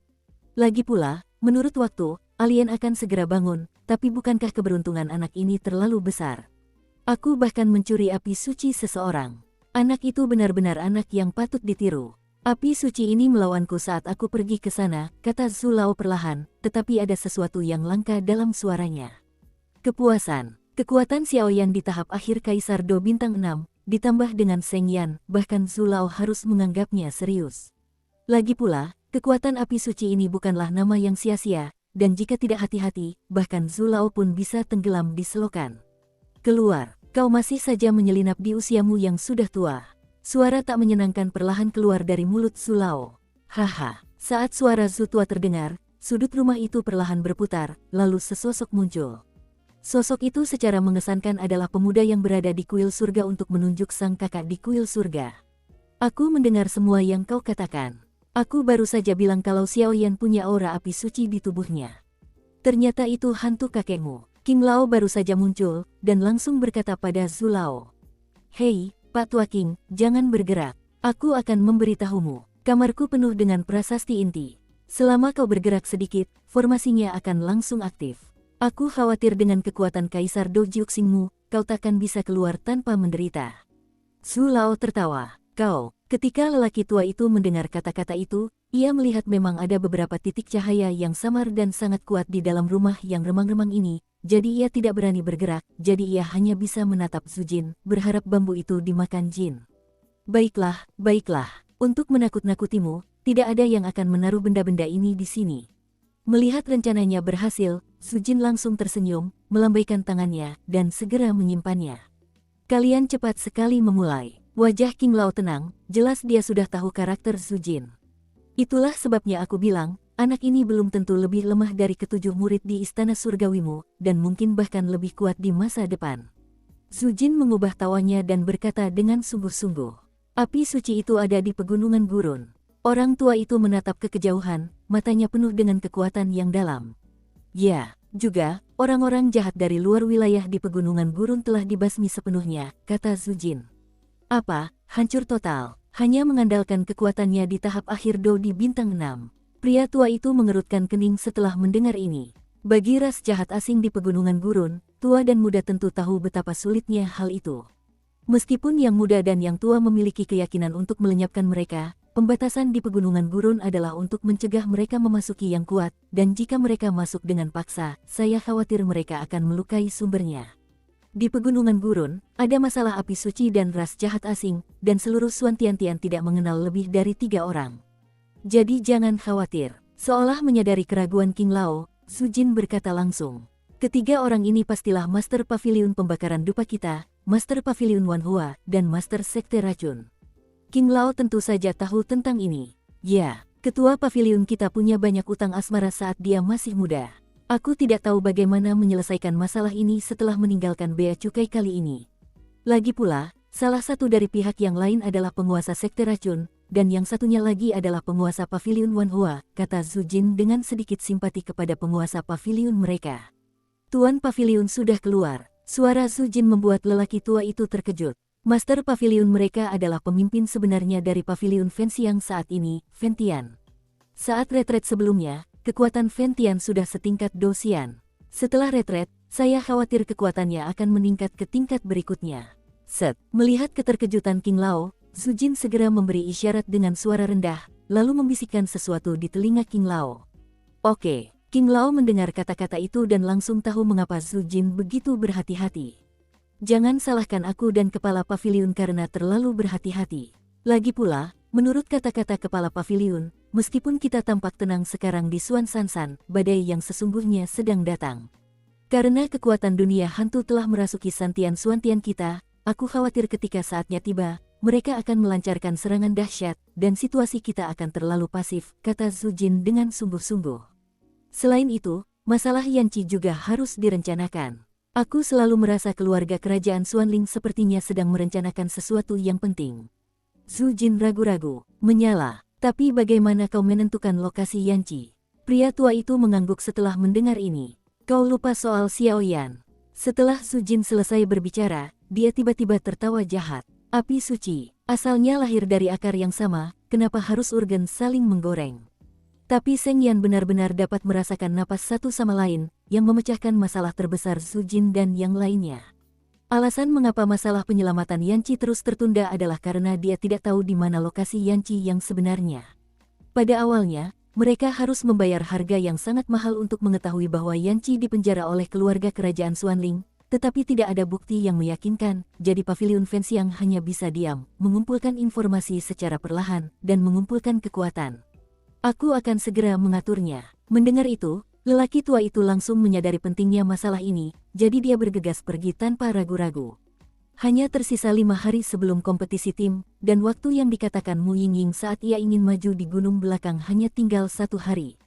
Lagi pula, menurut waktu, alien akan segera bangun, tapi bukankah keberuntungan anak ini terlalu besar? Aku bahkan mencuri api suci seseorang. Anak itu benar-benar anak yang patut ditiru. Api suci ini melawanku saat aku pergi ke sana, kata Zhu Lao perlahan, tetapi ada sesuatu yang langka dalam suaranya. Kepuasan. Kekuatan Xiaoyan di tahap akhir Kaisar Do Bintang 6, ditambah dengan Seng Yan, bahkan Zhu Lao harus menganggapnya serius. Lagi pula, kekuatan api suci ini bukanlah nama yang sia-sia, dan jika tidak hati-hati, bahkan Zhu Lao pun bisa tenggelam di selokan. Keluar, kau masih saja menyelinap di usiamu yang sudah tua. Suara tak menyenangkan perlahan keluar dari mulut Zhu Lao. Haha, saat suara Zhu Tua terdengar, sudut rumah itu perlahan berputar, lalu sesosok muncul. Sosok itu secara mengesankan adalah pemuda yang berada di kuil surga untuk menunjuk sang kakak di kuil surga. Aku mendengar semua yang kau katakan. Aku baru saja bilang kalau Xiaoyan punya aura api suci di tubuhnya. Ternyata itu hantu kakekmu. King Lao baru saja muncul, dan langsung berkata pada Zhu Lao. Hei, Pak Tua King, jangan bergerak. Aku akan memberitahumu. Kamarku penuh dengan prasasti inti. Selama kau bergerak sedikit, formasinya akan langsung aktif. Aku khawatir dengan kekuatan Kaisar Do Jiuxingmu, kau takkan bisa keluar tanpa menderita. Zhu Lao tertawa. Kau, ketika lelaki tua itu mendengar kata-kata itu, ia melihat memang ada beberapa titik cahaya yang samar dan sangat kuat di dalam rumah yang remang-remang ini, jadi ia tidak berani bergerak, jadi ia hanya bisa menatap Zhu Jin, berharap bambu itu dimakan Jin. Baiklah, baiklah, untuk menakut-nakutimu, tidak ada yang akan menaruh benda-benda ini di sini. Melihat rencananya berhasil, Zhu Jin langsung tersenyum, melambaikan tangannya, dan segera menyimpannya. Kalian cepat sekali memulai. Wajah King Lao tenang, jelas dia sudah tahu karakter Zhu Jin. Itulah sebabnya aku bilang, anak ini belum tentu lebih lemah dari ketujuh murid di istana surgawimu, dan mungkin bahkan lebih kuat di masa depan. Zhu Jin mengubah tawanya dan berkata dengan sungguh-sungguh. Api suci itu ada di pegunungan gurun. Orang tua itu menatap ke kejauhan, matanya penuh dengan kekuatan yang dalam. Ya, juga, orang-orang jahat dari luar wilayah di pegunungan gurun telah dibasmi sepenuhnya, kata Zujin. Apa? Hancur total. Hanya mengandalkan kekuatannya di tahap akhir Do di bintang 6. Pria tua itu mengerutkan kening setelah mendengar ini. Bagi ras jahat asing di pegunungan gurun, tua dan muda tentu tahu betapa sulitnya hal itu. Meskipun yang muda dan yang tua memiliki keyakinan untuk melenyapkan mereka, pembatasan di pegunungan gurun adalah untuk mencegah mereka memasuki yang kuat, dan jika mereka masuk dengan paksa, saya khawatir mereka akan melukai sumbernya. Di pegunungan gurun, ada masalah api suci dan ras jahat asing, dan seluruh Suan Tiantian tidak mengenal lebih dari 3 orang. Jadi jangan khawatir. Seolah menyadari keraguan King Lao, Zujin berkata langsung. Ketiga orang ini pastilah Master Pavilion Pembakaran Dupa kita, Master Pavilion Wanhua, dan Master Sekte Racun. King Lao tentu saja tahu tentang ini. Ya, ketua pavilion kita punya banyak utang asmara saat dia masih muda. Aku tidak tahu bagaimana menyelesaikan masalah ini setelah meninggalkan bea cukai kali ini. Lagi pula, salah satu dari pihak yang lain adalah penguasa Sekte Racun, dan yang satunya lagi adalah penguasa pavilion Wanhua, kata Zujin dengan sedikit simpati kepada penguasa pavilion mereka. Tuan pavilion sudah keluar. Suara Zujin membuat lelaki tua itu terkejut. Master pavilion mereka adalah pemimpin sebenarnya dari pavilion Fenxiang saat ini, Fentian. Saat retret sebelumnya, kekuatan Fentian sudah setingkat Dosian. Setelah retret, saya khawatir kekuatannya akan meningkat ke tingkat berikutnya. Melihat keterkejutan King Lao, Zujin segera memberi isyarat dengan suara rendah, lalu membisikkan sesuatu di telinga King Lao. Oke. King Lao mendengar kata-kata itu dan langsung tahu mengapa Zujin begitu berhati-hati. Jangan salahkan aku dan kepala pavilion karena terlalu berhati-hati. Lagi pula, menurut kata-kata kepala pavilion, meskipun kita tampak tenang sekarang di Suan Sansan, badai yang sesungguhnya sedang datang. Karena kekuatan dunia hantu telah merasuki Santian Suantian kita, aku khawatir ketika saatnya tiba, mereka akan melancarkan serangan dahsyat, dan situasi kita akan terlalu pasif, kata Zujin dengan sungguh-sungguh. Selain itu, masalah Yanqi juga harus direncanakan. Aku selalu merasa keluarga kerajaan Xuanling sepertinya sedang merencanakan sesuatu yang penting. Zujin ragu-ragu, menyala. Tapi bagaimana kau menentukan lokasi Yanqi? Pria tua itu mengangguk setelah mendengar ini. Kau lupa soal Xiaoyan. Setelah Zujin selesai berbicara, dia tiba-tiba tertawa jahat. Api suci, asalnya lahir dari akar yang sama, kenapa harus urgen saling menggoreng? Tapi Seng Yan benar-benar dapat merasakan napas satu sama lain, yang memecahkan masalah terbesar Zujin dan yang lainnya. Alasan mengapa masalah penyelamatan Yanqi terus tertunda adalah karena dia tidak tahu di mana lokasi Yanqi yang sebenarnya. Pada awalnya, mereka harus membayar harga yang sangat mahal untuk mengetahui bahwa Yanqi dipenjara oleh keluarga kerajaan Xuanling, tetapi tidak ada bukti yang meyakinkan, jadi pavilion Fenxiang hanya bisa diam, mengumpulkan informasi secara perlahan, dan mengumpulkan kekuatan. Aku akan segera mengaturnya. Mendengar itu, lelaki tua itu langsung menyadari pentingnya masalah ini, jadi dia bergegas pergi tanpa ragu-ragu. Hanya tersisa 5 hari sebelum kompetisi tim, dan waktu yang dikatakan Mu Yingying saat ia ingin maju di gunung belakang hanya tinggal 1 hari.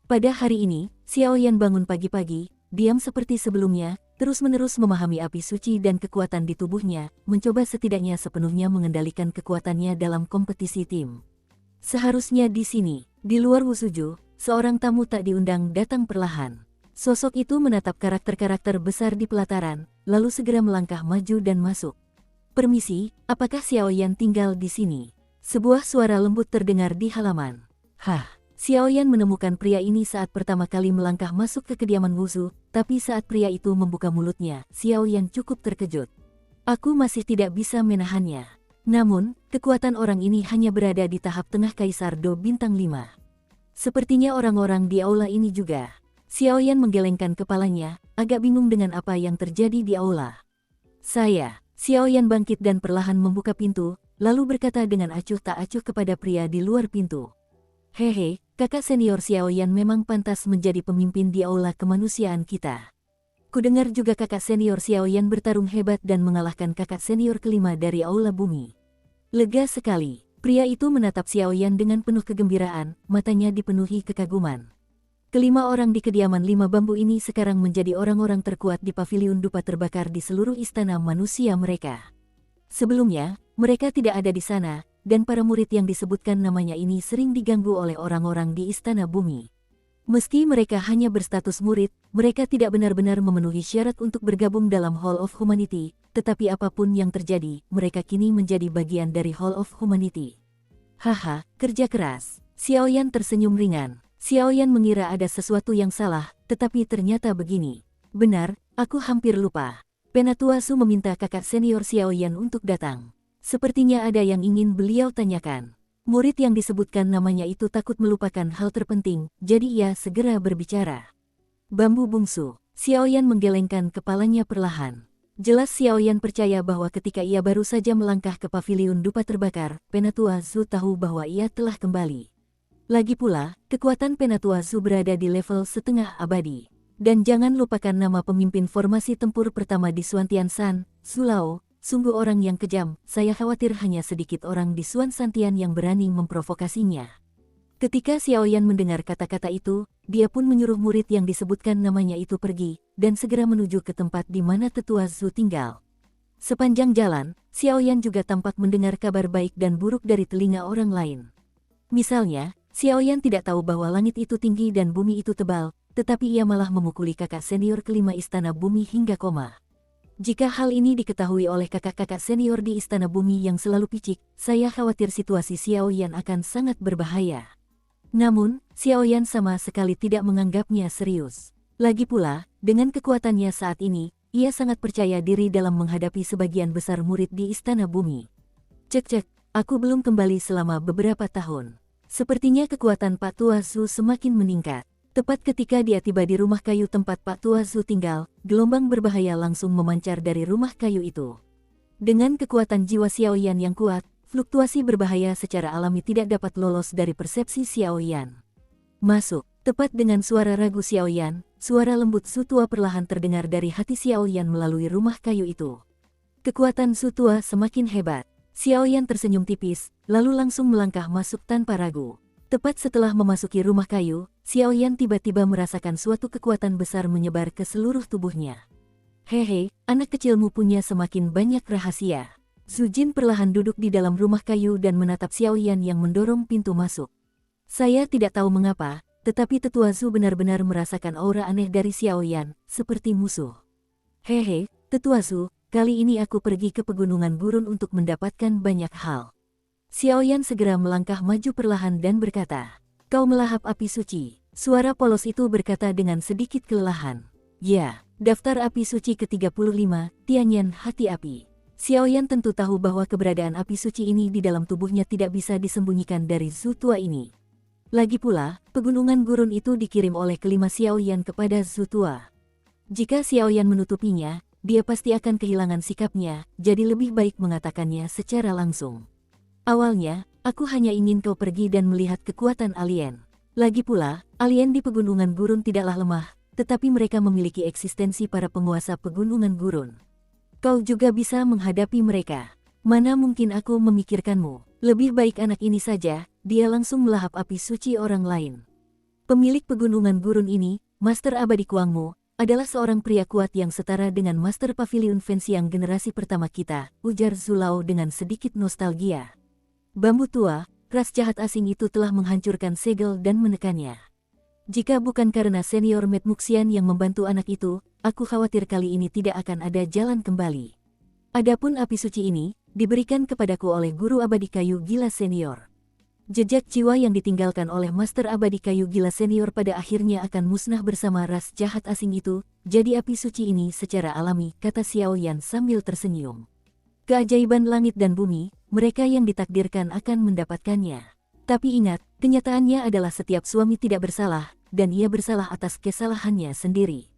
Pada hari ini, Xiaoyan bangun pagi-pagi, diam seperti sebelumnya, terus-menerus memahami api suci dan kekuatan di tubuhnya, mencoba setidaknya sepenuhnya mengendalikan kekuatannya dalam kompetisi tim. Seharusnya di sini, di luar Wusuju, seorang tamu tak diundang datang perlahan. Sosok itu menatap karakter-karakter besar di pelataran, lalu segera melangkah maju dan masuk. Permisi, apakah Xiaoyan tinggal di sini? Sebuah suara lembut terdengar di halaman. Xiaoyan menemukan pria ini saat pertama kali melangkah masuk ke kediaman Wusu, tapi saat pria itu membuka mulutnya, Xiaoyan cukup terkejut. Aku masih tidak bisa menahannya. Namun, kekuatan orang ini hanya berada di tahap tengah Kaisar Do Bintang 5. Sepertinya orang-orang di aula ini juga. Xiaoyan menggelengkan kepalanya, agak bingung dengan apa yang terjadi di aula. Xiaoyan bangkit dan perlahan membuka pintu, lalu berkata dengan acuh tak acuh kepada pria di luar pintu. Hehe, kakak senior Xiaoyan memang pantas menjadi pemimpin di aula kemanusiaan kita. Kudengar juga kakak senior Xiaoyan bertarung hebat dan mengalahkan kakak senior kelima dari aula bumi. Lega sekali, pria itu menatap Xiaoyan dengan penuh kegembiraan, matanya dipenuhi kekaguman. Kelima orang di kediaman 5 bambu ini sekarang menjadi orang-orang terkuat di pavilion dupa terbakar di seluruh istana manusia mereka. Sebelumnya, mereka tidak ada di sana, dan para murid yang disebutkan namanya ini sering diganggu oleh orang-orang di Istana Bumi. Meski mereka hanya berstatus murid, mereka tidak benar-benar memenuhi syarat untuk bergabung dalam Hall of Humanity, tetapi apapun yang terjadi, mereka kini menjadi bagian dari Hall of Humanity. Haha, kerja keras. Xiaoyan tersenyum ringan. Xiaoyan mengira ada sesuatu yang salah, tetapi ternyata begini. Benar, aku hampir lupa. Penatua Su meminta kakak senior Xiaoyan untuk datang. Sepertinya ada yang ingin beliau tanyakan. Murid yang disebutkan namanya itu takut melupakan hal terpenting, jadi ia segera berbicara. Bambu bungsu. Xiaoyan menggelengkan kepalanya perlahan. Jelas Xiaoyan percaya bahwa ketika ia baru saja melangkah ke paviliun dupa terbakar, Penatua Su tahu bahwa ia telah kembali. Lagi pula, kekuatan Penatua Su berada di level setengah abadi. Dan jangan lupakan nama pemimpin formasi tempur pertama di Suantian-san, Su Lao. Sungguh orang yang kejam, saya khawatir hanya sedikit orang di Suan Santian yang berani memprovokasinya. Ketika Xiaoyan mendengar kata-kata itu, dia pun menyuruh murid yang disebutkan namanya itu pergi, dan segera menuju ke tempat di mana tetua Zhu tinggal. Sepanjang jalan, Xiaoyan juga tampak mendengar kabar baik dan buruk dari telinga orang lain. Misalnya, Xiaoyan tidak tahu bahwa langit itu tinggi dan bumi itu tebal, tetapi ia malah memukuli kakak senior kelima Istana Bumi hingga koma. Jika hal ini diketahui oleh kakak-kakak senior di Istana Bumi yang selalu picik, saya khawatir situasi Xiaoyan akan sangat berbahaya. Namun, Xiaoyan sama sekali tidak menganggapnya serius. Lagi pula, dengan kekuatannya saat ini, ia sangat percaya diri dalam menghadapi sebagian besar murid di Istana Bumi. Cek, aku belum kembali selama beberapa tahun. Sepertinya kekuatan Pak Tua Zhu semakin meningkat. Tepat ketika dia tiba di rumah kayu tempat Pak Tua Zhu tinggal, gelombang berbahaya langsung memancar dari rumah kayu itu. Dengan kekuatan jiwa Xiaoyan yang kuat, fluktuasi berbahaya secara alami tidak dapat lolos dari persepsi Xiaoyan. Masuk, tepat dengan suara ragu Xiaoyan, suara lembut Su Tua perlahan terdengar dari hati Xiaoyan melalui rumah kayu itu. Kekuatan Su Tua semakin hebat. Xiaoyan tersenyum tipis, lalu langsung melangkah masuk tanpa ragu. Tepat setelah memasuki rumah kayu, Xiaoyan tiba-tiba merasakan suatu kekuatan besar menyebar ke seluruh tubuhnya. Hehe, anak kecilmu punya semakin banyak rahasia. Zhu Jin perlahan duduk di dalam rumah kayu dan menatap Xiaoyan yang mendorong pintu masuk. Saya tidak tahu mengapa, tetapi tetua Zhu benar-benar merasakan aura aneh dari Xiaoyan, seperti musuh. Hehe, tetua Zhu, kali ini aku pergi ke pegunungan gurun untuk mendapatkan banyak hal. Xiaoyan segera melangkah maju perlahan dan berkata, kau melahap api suci. Suara polos itu berkata dengan sedikit kelelahan. Ya, daftar api suci ke-35, Tianyan hati api. Xiaoyan tentu tahu bahwa keberadaan api suci ini di dalam tubuhnya tidak bisa disembunyikan dari Zhu tua ini. Lagi pula, pegunungan gurun itu dikirim oleh kelima Xiaoyan kepada Zhu tua. Jika Xiaoyan menutupinya, dia pasti akan kehilangan sikapnya, jadi lebih baik mengatakannya secara langsung. Awalnya, aku hanya ingin kau pergi dan melihat kekuatan alien. Lagi pula, alien di pegunungan gurun tidaklah lemah, tetapi mereka memiliki eksistensi para penguasa pegunungan gurun. Kau juga bisa menghadapi mereka. Mana mungkin aku memikirkanmu. Lebih baik anak ini saja, dia langsung melahap api suci orang lain. Pemilik pegunungan gurun ini, Master Abadi Kuangmu, adalah seorang pria kuat yang setara dengan Master Pavilion Fancy yang generasi pertama kita, ujar Zhu Lao dengan sedikit nostalgia. Bambu tua, ras jahat asing itu telah menghancurkan segel dan menekannya. Jika bukan karena senior Met Muxian yang membantu anak itu, aku khawatir kali ini tidak akan ada jalan kembali. Adapun api suci ini, diberikan kepadaku oleh guru abadi kayu gila senior. Jejak jiwa yang ditinggalkan oleh Master Abadi Kayu Gila Senior pada akhirnya akan musnah bersama ras jahat asing itu, jadi api suci ini secara alami, kata Xiaoyan sambil tersenyum. Keajaiban langit dan bumi, mereka yang ditakdirkan akan mendapatkannya. Tapi ingat, kenyataannya adalah setiap suami tidak bersalah, dan ia bersalah atas kesalahannya sendiri.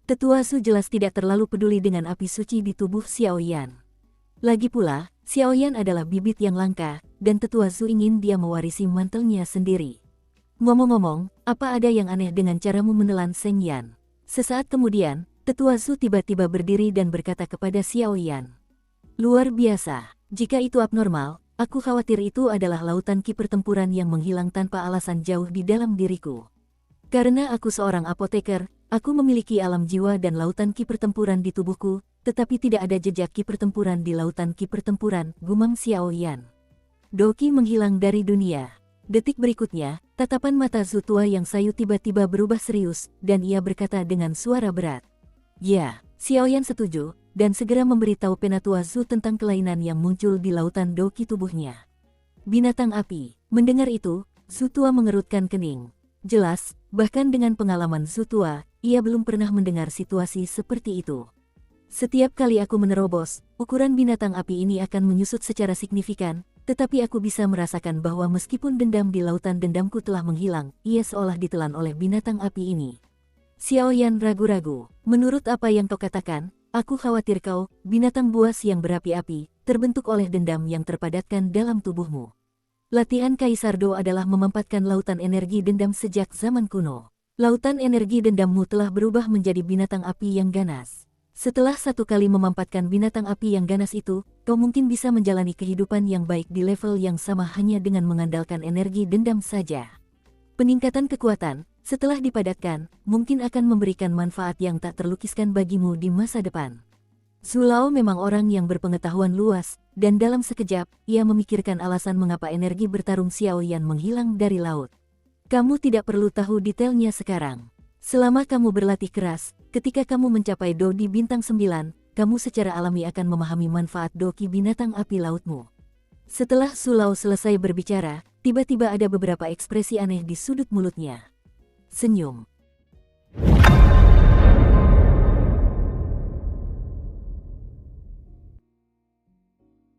Tetua Su jelas tidak terlalu peduli dengan api suci di tubuh Xiaoyan. Lagi pula, Xiaoyan adalah bibit yang langka, dan tetua Su ingin dia mewarisi mantelnya sendiri. Ngomong-ngomong, apa ada yang aneh dengan caramu menelan Seng Yan? Sesaat kemudian, tetua Su tiba-tiba berdiri dan berkata kepada Xiaoyan. Luar biasa, jika itu abnormal, aku khawatir itu adalah lautan ki pertempuran yang menghilang tanpa alasan jauh di dalam diriku. Karena aku seorang apoteker, aku memiliki alam jiwa dan lautan ki pertempuran di tubuhku, tetapi tidak ada jejak ki pertempuran di lautan ki pertempuran, gumam Xiaoyan. Doki menghilang dari dunia. Detik berikutnya, tatapan mata Zhu tua yang sayu tiba-tiba berubah serius, dan ia berkata dengan suara berat. Ya, Xiaoyan setuju, dan segera memberitahu Penatua Zhu tentang kelainan yang muncul di lautan Doki tubuhnya. Binatang api. Mendengar itu, Zhu tua mengerutkan kening. Jelas, bahkan dengan pengalaman Zhu tua, ia belum pernah mendengar situasi seperti itu. Setiap kali aku menerobos, ukuran binatang api ini akan menyusut secara signifikan, tetapi aku bisa merasakan bahwa meskipun dendam di lautan dendamku telah menghilang, ia seolah ditelan oleh binatang api ini. Xiaoyan ragu-ragu. Menurut apa yang kau katakan, aku khawatir kau, binatang buas yang berapi-api, terbentuk oleh dendam yang terpadatkan dalam tubuhmu. Latihan Kaisar Do adalah memampatkan lautan energi dendam sejak zaman kuno. Lautan energi dendammu telah berubah menjadi binatang api yang ganas. Setelah satu kali memampatkan binatang api yang ganas itu, kau mungkin bisa menjalani kehidupan yang baik di level yang sama hanya dengan mengandalkan energi dendam saja. Peningkatan kekuatan, setelah dipadatkan, mungkin akan memberikan manfaat yang tak terlukiskan bagimu di masa depan. Zhu Lao memang orang yang berpengetahuan luas, dan dalam sekejap, ia memikirkan alasan mengapa energi bertarung Xiaoyan menghilang dari laut. Kamu tidak perlu tahu detailnya sekarang. Selama kamu berlatih keras, ketika kamu mencapai Do di bintang 9, kamu secara alami akan memahami manfaat Doki binatang api lautmu. Setelah Zhu Lao selesai berbicara, tiba-tiba ada beberapa ekspresi aneh di sudut mulutnya. Senyum.